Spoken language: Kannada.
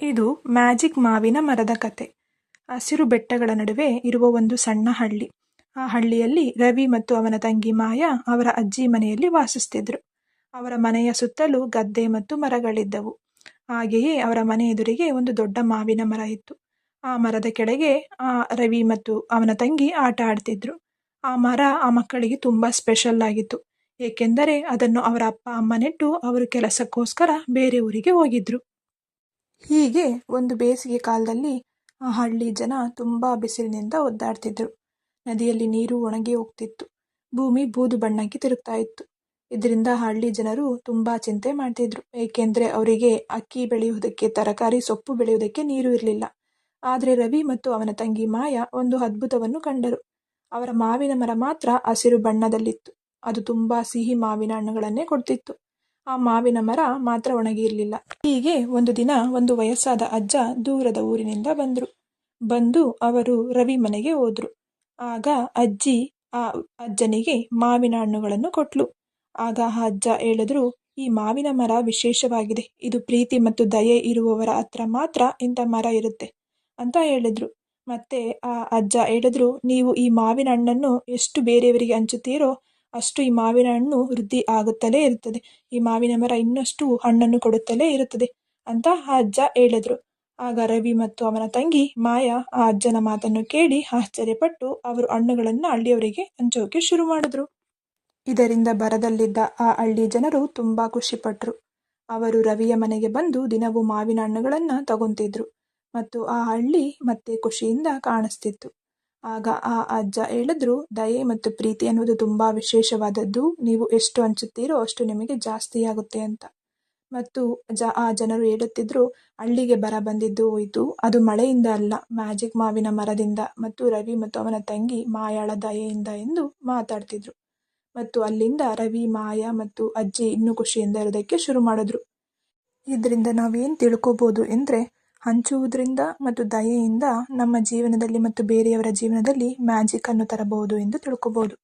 ಇದು ಮ್ಯಾಜಿಕ್ ಮಾವಿನ ಮರದ ಕತೆ. ಹಸಿರು ಬೆಟ್ಟಗಳ ನಡುವೆ ಇರುವ ಒಂದು ಸಣ್ಣ ಹಳ್ಳಿ. ಆ ಹಳ್ಳಿಯಲ್ಲಿ ರವಿ ಮತ್ತು ಅವನ ತಂಗಿ ಮಾಯಾ ಅವರ ಅಜ್ಜಿ ಮನೆಯಲ್ಲಿ ವಾಸಿಸ್ತಿದ್ರು. ಅವರ ಮನೆಯ ಸುತ್ತಲೂ ಗದ್ದೆ ಮತ್ತು ಮರಗಳಿದ್ದವು. ಹಾಗೆಯೇ ಅವರ ಮನೆ ಎದುರಿಗೆ ಒಂದು ದೊಡ್ಡ ಮಾವಿನ ಮರ ಇತ್ತು. ಆ ಮರದ ಕೆಳಗೆ ರವಿ ಮತ್ತು ಅವನ ತಂಗಿ ಆಟ ಆಡ್ತಿದ್ರು. ಆ ಮರ ಆ ಮಕ್ಕಳಿಗೆ ತುಂಬಾ ಸ್ಪೆಷಲ್ ಆಗಿತ್ತು. ಏಕೆಂದರೆ ಅದನ್ನು ಅವರ ಅಪ್ಪ ಅಮ್ಮ ನೆಟ್ಟು ಅವರು ಕೆಲಸಕ್ಕೋಸ್ಕರ ಬೇರೆ ಊರಿಗೆ ಹೋಗಿದ್ರು. ಹೀಗೆ ಒಂದು ಬೇಸಿಗೆ ಕಾಲದಲ್ಲಿ ಆ ಹಳ್ಳಿ ಜನ ತುಂಬಾ ಬಿಸಿಲಿನಿಂದ ಒದ್ದಾಡ್ತಿದ್ರು. ನದಿಯಲ್ಲಿ ನೀರು ಒಣಗಿ ಹೋಗ್ತಿತ್ತು. ಭೂಮಿ ಬೂದು ಬಣ್ಣಕ್ಕೆ ತಿರುಗ್ತಾ ಇತ್ತು. ಇದರಿಂದ ಹಳ್ಳಿ ಜನರು ತುಂಬಾ ಚಿಂತೆ ಮಾಡ್ತಿದ್ರು. ಏಕೆಂದ್ರೆ ಅವರಿಗೆ ಅಕ್ಕಿ ಬೆಳೆಯುವುದಕ್ಕೆ, ತರಕಾರಿ ಸೊಪ್ಪು ಬೆಳೆಯುವುದಕ್ಕೆ ನೀರು ಇರಲಿಲ್ಲ. ಆದ್ರೆ ರವಿ ಮತ್ತು ಅವನ ತಂಗಿ ಮಾಯಾ ಒಂದು ಅದ್ಭುತವನ್ನು ಕಂಡರು. ಅವರ ಮಾವಿನ ಮರ ಮಾತ್ರ ಹಸಿರು ಬಣ್ಣದಲ್ಲಿತ್ತು. ಅದು ತುಂಬಾ ಸಿಹಿ ಮಾವಿನ ಹಣ್ಣುಗಳನ್ನೇ ಕೊಡ್ತಿತ್ತು. ಆ ಮಾವಿನ ಮರ ಮಾತ್ರ ಒಣಗಿರಲಿಲ್ಲ. ಹೀಗೆ ಒಂದು ದಿನ ಒಂದು ವಯಸ್ಸಾದ ಅಜ್ಜ ದೂರದ ಊರಿನಿಂದ ಬಂದು ಅವರು ರವಿ ಮನೆಗೆ ಹೋದ್ರು. ಆಗ ಅಜ್ಜಿ ಆ ಅಜ್ಜನಿಗೆ ಮಾವಿನ ಹಣ್ಣುಗಳನ್ನು ಕೊಟ್ಲು. ಆಗ ಆ ಅಜ್ಜ ಹೇಳಿದ್ರು, ಈ ಮಾವಿನ ಮರ ವಿಶೇಷವಾಗಿದೆ. ಇದು ಪ್ರೀತಿ ಮತ್ತು ದಯೆ ಇರುವವರ ಹತ್ರ ಮಾತ್ರ ಇಂಥ ಮರ ಇರುತ್ತೆ ಅಂತ ಹೇಳಿದ್ರು. ಮತ್ತೆ ಆ ಅಜ್ಜ ಹೇಳಿದ್ರು, ನೀವು ಈ ಮಾವಿನ ಹಣ್ಣನ್ನು ಎಷ್ಟು ಬೇರೆಯವರಿಗೆ ಹಂಚುತ್ತೀರೋ ಅಷ್ಟು ಈ ಮಾವಿನ ಹಣ್ಣು ವೃದ್ಧಿ ಆಗುತ್ತಲೇ ಇರುತ್ತದೆ. ಈ ಮಾವಿನ ಮರ ಇನ್ನಷ್ಟು ಹಣ್ಣನ್ನು ಕೊಡುತ್ತಲೇ ಇರುತ್ತದೆ ಅಂತ ಆ ಅಜ್ಜ ಹೇಳಿದ್ರು. ಆಗ ರವಿ ಮತ್ತು ಅವನ ತಂಗಿ ಮಾಯಾ ಆ ಅಜ್ಜನ ಮಾತನ್ನು ಕೇಳಿ ಆಶ್ಚರ್ಯಪಟ್ಟು ಅವರು ಹಣ್ಣುಗಳನ್ನು ಹಳ್ಳಿಯವರಿಗೆ ಹಂಚೋಕೆ ಶುರು ಮಾಡಿದ್ರು. ಇದರಿಂದ ಬರದಲ್ಲಿದ್ದ ಆ ಹಳ್ಳಿ ಜನರು ತುಂಬಾ ಖುಷಿಪಟ್ರು. ಅವರು ರವಿಯ ಮನೆಗೆ ಬಂದು ದಿನವೂ ಮಾವಿನ ಹಣ್ಣುಗಳನ್ನ ತಗೊಂತಿದ್ರು ಮತ್ತು ಆ ಹಳ್ಳಿ ಮತ್ತೆ ಖುಷಿಯಿಂದ ಕಾಣಿಸ್ತಿತ್ತು. ಆಗ ಆ ಅಜ್ಜ ಹೇಳಿದ್ರು, ದಯೆ ಮತ್ತು ಪ್ರೀತಿ ಅನ್ನೋದು ತುಂಬಾ ವಿಶೇಷವಾದದ್ದು. ನೀವು ಎಷ್ಟು ಹಂಚುತ್ತೀರೋ ಅಷ್ಟು ನಿಮಗೆ ಜಾಸ್ತಿ ಆಗುತ್ತೆ ಅಂತ. ಮತ್ತು ಆ ಜನರು ಹೇಳುತ್ತಿದ್ರು, ಹಳ್ಳಿಗೆ ಬರ ಬಂದಿದ್ದು ಹೋಯ್ತು, ಅದು ಮಳೆಯಿಂದ ಅಲ್ಲ, ಮ್ಯಾಜಿಕ್ ಮಾವಿನ ಮರದಿಂದ ಮತ್ತು ರವಿ ಮತ್ತು ಅವನ ತಂಗಿ ಮಾಯಾಳ ದಯೆಯಿಂದ ಎಂದು ಮಾತಾಡ್ತಿದ್ರು. ಮತ್ತು ಅಲ್ಲಿಂದ ರವಿ, ಮಾಯಾ ಮತ್ತು ಅಜ್ಜಿ ಇನ್ನೂ ಖುಷಿಯಿಂದ ಇರೋದಕ್ಕೆ ಶುರು ಮಾಡಿದ್ರು. ಇದರಿಂದ ನಾವೇನು ತಿಳ್ಕೊಬೋದು ಎಂದ್ರೆ, ಹಂಚುವುದರಿಂದ ಮತ್ತು ದಯೆಯಿಂದ ನಮ್ಮ ಜೀವನದಲ್ಲಿ ಮತ್ತು ಬೇರೆಯವರ ಜೀವನದಲ್ಲಿ ಮ್ಯಾಜಿಕ್ ಅನ್ನು ತರಬಹುದು ಎಂದು ತಿಳ್ಕೊಬೋದು.